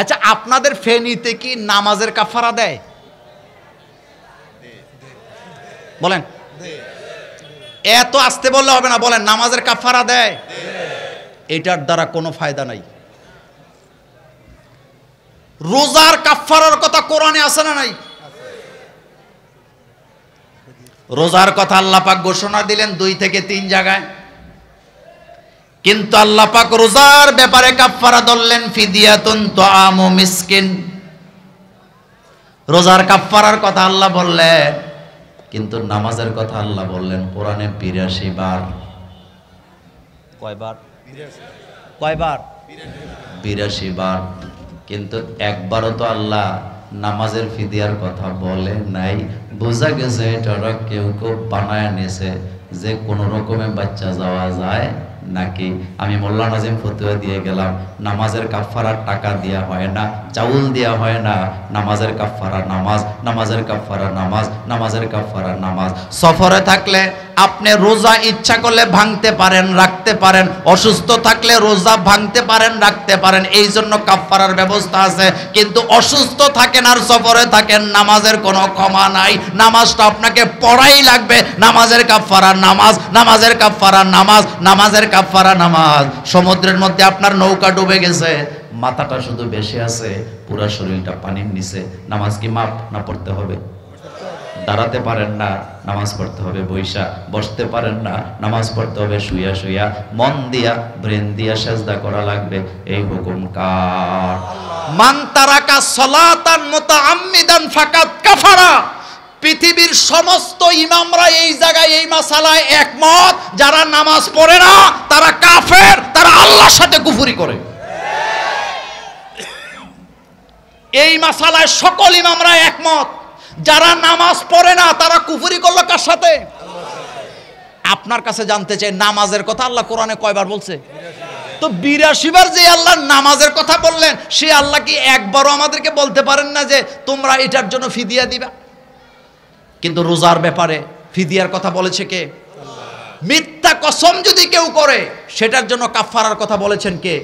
আচ্ছা, আপনাদের ফেনীতে কি নামাজের কাফারা দেয়? বলেন। এত আসতে বললে হবে না, বলেন নামাজের কাফারা দেয়। এটার দ্বারা কোনো ফায়দা নাই। রোজার কাফারার কথা কোরআনে আছে না নাই? রোজার কথা আল্লাহ পাক ঘোষণা দিলেন 2 থেকে 3 জায়গায়, কিন্তু আল্লাহ পাক রোজার ব্যাপারে কাফারা ধরলেন ফিদিয়াতুন তুআমু মিসকিন। রোজার কাফারার কথা আল্লাহ বললেন, কিন্তু নামাজের কথা আল্লাহ বললেন কোরআনে 82 বার। কয়বার? 82 বার। কিন্তু একবারও তো আল্লাহ নামাজের ফিদিয়ার কথা বলে নাই। বোঝা গেছে এটা কেউ বানায় নিয়েছে যে কোন রকমে বাচ্চা যাওয়া যায় নাকি। আমি মোল্লা নাজিম ফতুয়া দিয়ে গেলাম, নামাজের কাফারার টাকা দেওয়া হয় না, চাউল দেওয়া হয় না। নামাজের কাফারা নামাজ, নামাজের কাফারা নামাজ, নামাজের কাফারা নামাজ। সফরে থাকলে আপনি রোজা ইচ্ছা করলে ভাঙতে পারেন, রাখতে পারেন। অসুস্থ থাকলে রোজা ভাঙতে পারেন, রাখতে পারেন, এই জন্য কাফারার ব্যবস্থা আছে। কিন্তু অসুস্থ থাকেন আর সফরে থাকেন, নামাজের কোনো ক্ষমা নাই। নামাজটা আপনাকে পড়াই লাগবে। নামাজের কাফারা নামাজ, নামাজের কাফারা নামাজ, নামাজের কাফারা নামাজ। সমুদ্রের মধ্যে আপনার নৌকা ডুবে গেছে, মাথাটা শুধু বেশি আছে, পুরো শরীরটা পানির নিচে, নামাজ কি মাপ না পড়তে হবে? দাঁড়াতে পারেন না, নামাজ পড়তে হবে বৈশা। বসতে পারেন না, নামাজ পড়তে হবে শুইয়া শুইয়া। মন দিয়া, ব্রেন দিয়া সেজদা করা লাগবে। এই হুকুম কার? মান তারাকা সালাতান মুতাআম্মিদান ফাকাত কাফারা। পৃথিবীর সমস্ত ইমামরা এই জায়গায় এই মাসালায় একমত, যারা নামাজ পড়ে না তারা কাফের, তারা আল্লাহর সাথে কুফরি করে। এই মাসালায় সকল ইমামরা একমত, যারা নামাজ পড়ে না তারা কুফরি করলো কার সাথে? আপনার কাছে জানতে চাই, নামাজের কথা আল্লাহ কোরআনে কয়বার বলছে? তো 82 বার যে আল্লাহ নামাজের কথা বললেন, সে আল্লাহ কি একবারও আমাদেরকে বলতে পারেন না যে তোমরা এটার জন্য ফিদিয়া দিবা? কিন্তু রোজার ব্যাপারে ফিদিয়ার কথা বলেছে কে? মিথ্যা কসম যদি কেউ করে সেটার জন্য কাফারার কথা বলেছেন কে?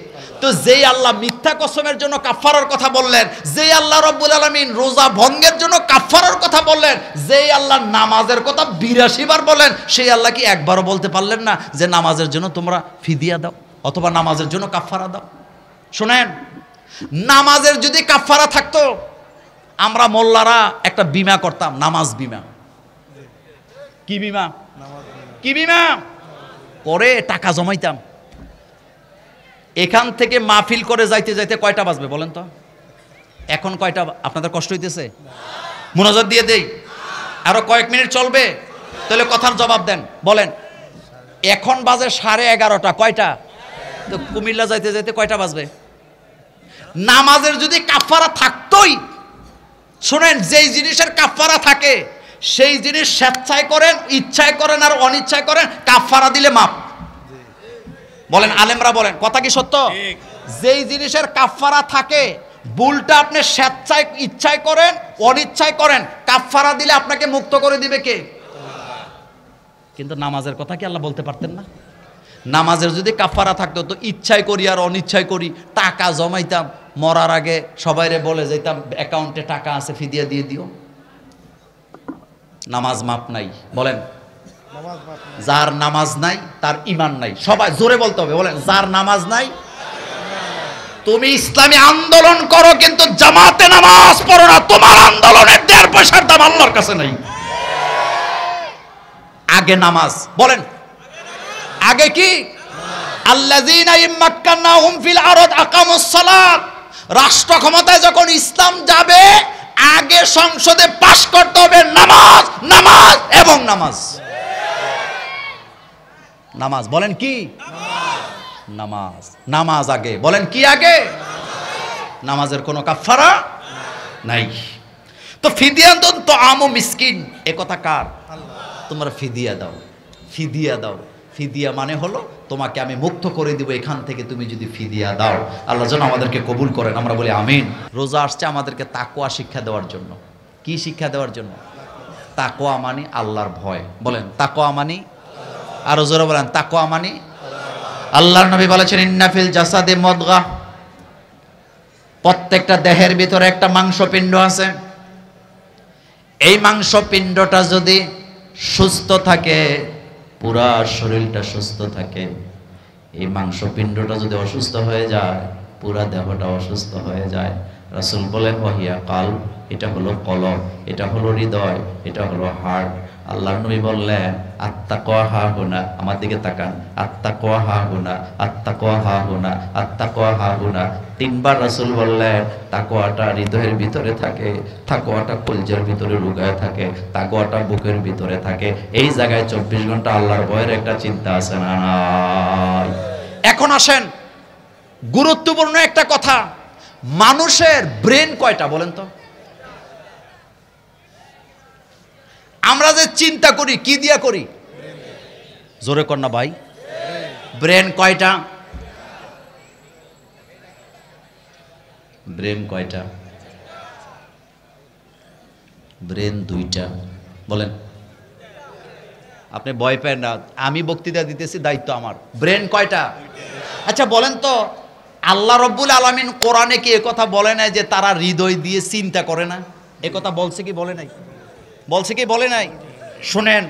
তো যেই আল্লাহ মিথ্যা কসমের জন্য কাফারার কথা বললেন, যেই আল্লাহ রব্বুল আলামিন রোজা ভঙ্গের জন্য কাফারার কথা বললেন, যেই আল্লাহ নামাজের কথা 82 বার বলেন, সেই আল্লাহ কি একবারও বলতে পারলেন না যে নামাজের জন্য তোমরা ফিদিয়া দাও অথবা নামাজের জন্য কাফারা দাও? শোনেন, নামাজের যদি কাফারা থাকতো, আমরা মোল্লারা একটা বিমা করতাম, নামাজ বিমা। কি বিমা? কি বিমা করে টাকা জমাইতাম। এখান থেকে মাহফিল করে যাইতে যাইতে কয়টা বাজবে বলেন তো? এখন কয়টা? আপনাদের কষ্ট হইতেছে? মুনাজাত দিয়ে দেই, আরো কয়েক মিনিট চলবে? তাহলে কথার জবাব দেন, বলেন। এখন বাজে 11:30। কয়টা? তো কুমিল্লা যাইতে যাইতে কয়টা বাজবে? নামাজের যদি কাফারা থাকতোই, শুনেন, যেই জিনিসের কাফারা থাকে সেই জিনিস স্বেচ্ছায় করেন, ইচ্ছায় করেন আর অনিচ্ছায় করেন, কাফারা দিলে মাপ। বলেন, আলেমরা বলেন, কথা কি সত্য? যেই জিনিসের কাফারা থাকে, ভুলটা আপনি স্বেচ্ছায় ইচ্ছায় করেন, অনিচ্ছায় করেন, কাফারা দিলে আপনাকে মুক্ত করে দিবে কে? কিন্তু নামাজের কথা কি আল্লাহ বলতে পারতেন না? নামাজের যদি কাফারা থাকতো তো ইচ্ছায় করি আর অনিচ্ছায় করি, টাকা জমাইতাম, মরার আগে সবাইরে বলে যেতাম অ্যাকাউন্টে টাকা আছে, ফিদিয়া দিয়ে দিও। নামাজ মাপ নাই। বলেন, যার নামাজ নাই তার ঈমান নাই। সবাই জোরে বলতে হবে, বলেন, যার নামাজ নাই। তুমি ইসলামী আন্দোলন করো কিন্তু জামাতে নামাজ পড়ো না, তোমার আন্দোলনের 1.5 পয়সার দাম আল্লাহর কাছে নাই। আগে নামাজ। বলেন, আগে কি? আল্লাযীনা ইম্মাক্কানাহুম ফিল আরদ আকামুস সালাত। রাষ্ট্র ক্ষমতায় যখন ইসলাম যাবে, আগে সংসদে পাশ করতে হবে নামাজ, নামাজ এবং নামাজ। নামাজ। বলেন কি? নামাজ। নামাজ আগে। বলেন কি আগে? নামাজের কোনো কাফারা নাই। তো ফিদিয়াতুন তুআমু মিসকিন, এ কথা কার? তোমরা ফিদিয়া দাও, ফিদিয়া দাও। ফিদিয়া মানে হলো তোমাকে আমি মুক্ত করে দিব এখান থেকে, তুমি যদি ফিদিয়া দাও। আল্লাহ যেন আমাদেরকে কবুল করেন, আমরা বলি আমিন। রোজা আসছে আমাদেরকে তাকওয়া শিক্ষা দেওয়ার জন্য। কি শিক্ষা দেওয়ার জন্য? তাকওয়া মানে আল্লাহর ভয়। বলেন, তাকওয়া মানে, আরো জোরে বলেন, তাকওয়া মানে। আল্লাহর নবী বলেছেন, ইন্না ফিল জাসাদে মুদগাহ, প্রত্যেকটা দেহের ভিতরে একটা মাংসপিণ্ড আছে। এই মাংসপিণ্ডটা যদি সুস্থ থাকে, পুরা শরীরটা সুস্থ থাকে। এই মাংসপিণ্ডটা যদি অসুস্থ হয়ে যায়, পুরা দেহটা অসুস্থ হয়ে যায়। রাসূল বলেন ওয়াহিয়া কালব, এটা হলো কলব, এটা হলো হৃদয়, এটা হলো হার্ট। আল্লাহর নবী বললেন আত্তাকওয়া হা হুনা, আমার দিকে তাকান, আত্তাকওয়া হা হুনা, আত্তাকওয়া হা হুনা, আত্তাকওয়া হা হুনা। তিনবার রাসূল বললেন তাকওয়াটা হৃদয়ের ভিতরে থাকে, তাকওয়াটা কলজের ভিতরে লুকায় থাকে, তাকওয়াটা বুকের ভিতরে থাকে। এই জায়গায় 24 ঘন্টা আল্লাহর ভয়ের একটা চিন্তা আছে না নাই? এখন আসেন গুরুত্বপূর্ণ একটা কথা, মানুষের ব্রেন কয়টা বলেন তো? আমরা যে চিন্তা করি কি দিয়া করি? জোরে কর না ভাই। ব্রেন কয়টা? ব্রেন কয়টা? ব্রেন দুইটা। বলেন। আপনি ভয় পেন না, আমি বক্তৃতা দিতেছি, দায়িত্ব আমার। ব্রেন কয়টা? আচ্ছা বলেন তো, আল্লাহ রব্বুল আলামিন কোরআনে কি একথা বলে নাই যে তারা হৃদয় দিয়ে চিন্তা করে না? একথা বলছে কি বলে নাই? বলছে কি বলে নাই? শুনেন,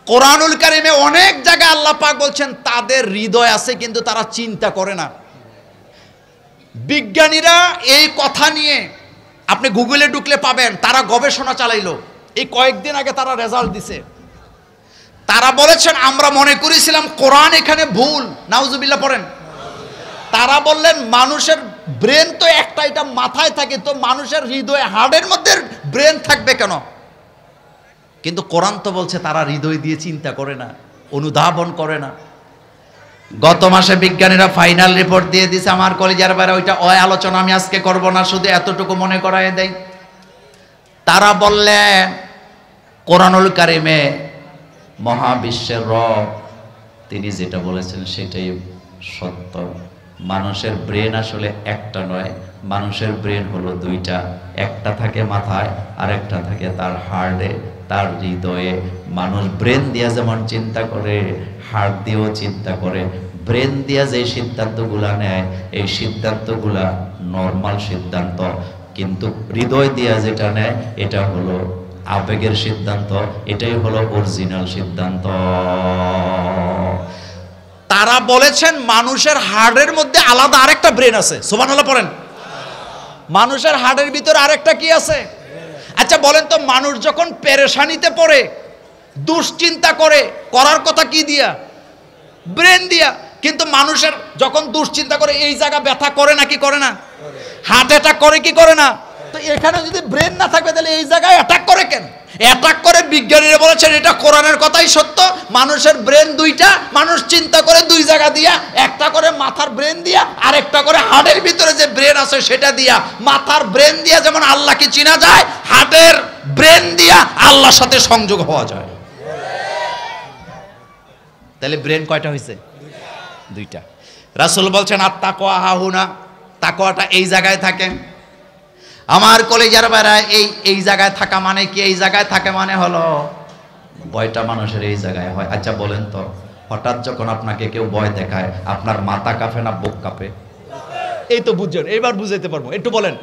কোরআনুল কারিমে অনেক জায়গায় আল্লাহ পাক বলছেন তাদের হৃদয় আছে কিন্তু তারা চিন্তা করে না। বিজ্ঞানীরা এই কথা নিয়ে আপনি গুগলে ঢুকলে পাবেন, তারা গবেষণা চালাইলো। এই কয়েকদিন আগে তারা রেজাল্ট দিছে। তারা বলেছেন আমরা মনে করেছিলাম কোরআন এখানে ভুল, নাউজুবিল্লাহ পড়েন। তারা বললেন মানুষের ব্রেন তো একটা, এটা মাথায় থাকে, তো মানুষের হৃদয়ে হার্টের মধ্যে ব্রেন থাকবে কেন? কিন্তু কোরআন তো বলছে তারা হৃদয় দিয়ে চিন্তা করে না, অনুধাবন করে না। গত মাসে বিজ্ঞানীরা ফাইনাল রিপোর্ট দিয়ে দিছে, আমার কলেজের বাইরে ওইটা আলোচনা আমি আজকে করব না, শুধু এতটুকু মনে করায় দেয়। তারা বললেন কোরআনুল কারিমে মহাবিশ্বের রব তিনি যেটা বলেছেন সেটাই সত্য। মানুষের ব্রেন আসলে একটা নয়, মানুষের ব্রেন হলো দুইটা। একটা থাকে মাথায় আর একটা থাকে তার হার্টে, তার হৃদয়ে। মানুষ ব্রেন দিয়া যেমন চিন্তা করে, হার্ট দিয়েও চিন্তা করে। ব্রেন দিয়া যে সিদ্ধান্তগুলা নেয়, এই সিদ্ধান্তগুলা নর্মাল সিদ্ধান্ত, কিন্তু হৃদয় দিয়া যেটা নেয় এটা হলো আবেগের সিদ্ধান্ত, এটাই হলো অরিজিনাল সিদ্ধান্ত। তারা বলেছেন মানুষের হার্টের মধ্যে আলাদা আরেকটা ব্রেন আছে। সুবহানাল্লাহ পড়েন। মানুষের হার্টের ভিতরে আরেকটা কি আছে? আচ্ছা বলেন তো, মানুষ যখন পেরেশানিতে পড়ে, দুশ্চিন্তা করে, করার কথা কি দিয়া? ব্রেন দিয়া। কিন্তু মানুষের যখন দুশ্চিন্তা করে এই জায়গা ব্যথা করে নাকি করে না? হার্ট অ্যাটাক করে কি করে না? তো এখানে যদি ব্রেন না থাকবে তাহলে এই জায়গায় অ্যাটাক করে কেন? অ্যাটাক করে বিজ্ঞানীরা বলেছেন এটা কোরআনের কথাই সত্য। মানুষের ব্রেন দুইটা, মানুষ চিন্তা করে দুই জায়গা দিয়া, একটা করে মাথার ব্রেন দিয়া, আর একটা করে হার্টের ভিতরে যে ব্রেন আছে সেটা দিয়া। মাথার ব্রেন দিয়া যেমন আল্লাহকে চিনা যায়, হার্টের ব্রেন দিয়া আল্লাহর সাথে সংযোগ হওয়া যায়। তাহলে ব্রেন কয়টা হয়েছে? দুইটা। রাসূল বলছেন আত্তাকওয়া হাহুনা, তাকওয়াটা এই জায়গায় থাকে। আমার কলেজের বাইরে এই জায়গায় থাকা মানে কি? এই জায়গায় থাকে মানে হলো ভয়টা মানুষের এই জায়গায় হয়। আচ্ছা বলেন তো, হঠাৎ যখন আপনাকে কেউ ভয় দেখায়, আপনার মাথা কাঁপে না বুক কাঁপে? এই তো বুঝছেন, এবার বুঝাইতে পারবো। একটু বলেন,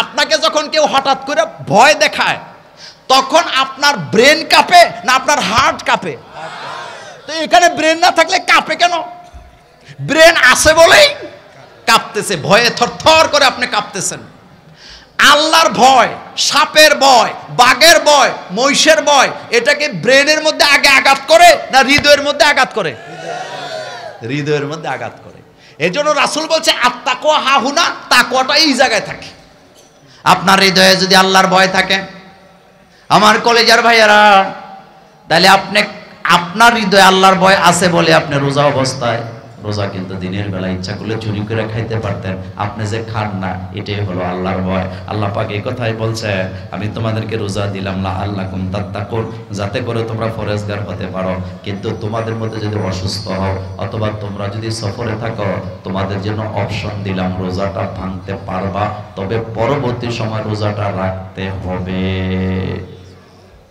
আপনাকে যখন কেউ হঠাৎ করে ভয় দেখায় তখন আপনার ব্রেন কাঁপে না আপনার হার্ট কাঁপে? তো এখানে ব্রেন না থাকলে কাঁপে কেন? ব্রেন আছে বলেই কাঁপতেছে, ভয়ে থরথর করে আপনি কাঁপতেছেন। আল্লাহর ভয়, সাপের ভয়, বাঘের ভয়, মহিষের ভয়, এটাকে ব্রেনের মধ্যে আগে আঘাত করে না হৃদয়ের মধ্যে আঘাত করে? হৃদয়ের মধ্যে আঘাত করে। এই জন্য রাসূল বলছে আত্তাকওয়া হাহুনা, তাকওয়াটা এই জায়গায় থাকে। আপনার হৃদয়ে যদি আল্লাহর ভয় থাকে আমার কলেজের ভাইয়ারা, তাহলে আপনার হৃদয়ে আল্লাহর ভয় আছে বলে আপনি রোজা অবস্থায়, রোজা কিন্তু দিনের বেলা ইচ্ছা করলে চুরি করে খাইতে পারতেন, আপনি যে খান না, এটাই হলো আল্লাহর ভয়। আল্লাহ পাক এই কথাই বলছে আমি তোমাদেরকে রোজা দিলাম লাআল্লাকুম তাত্তাকুন, যাতে করে তোমরা ফরেজগার হতে পারো। কিন্তু তোমাদের মধ্যে যদি অসুস্থ হও অথবা তোমরা যদি সফরে থাকো, তোমাদের জন্য অপশন দিলাম, রোজাটা ভাঙতে পারবা, তবে পরবর্তী সময় রোজাটা রাখতে হবে।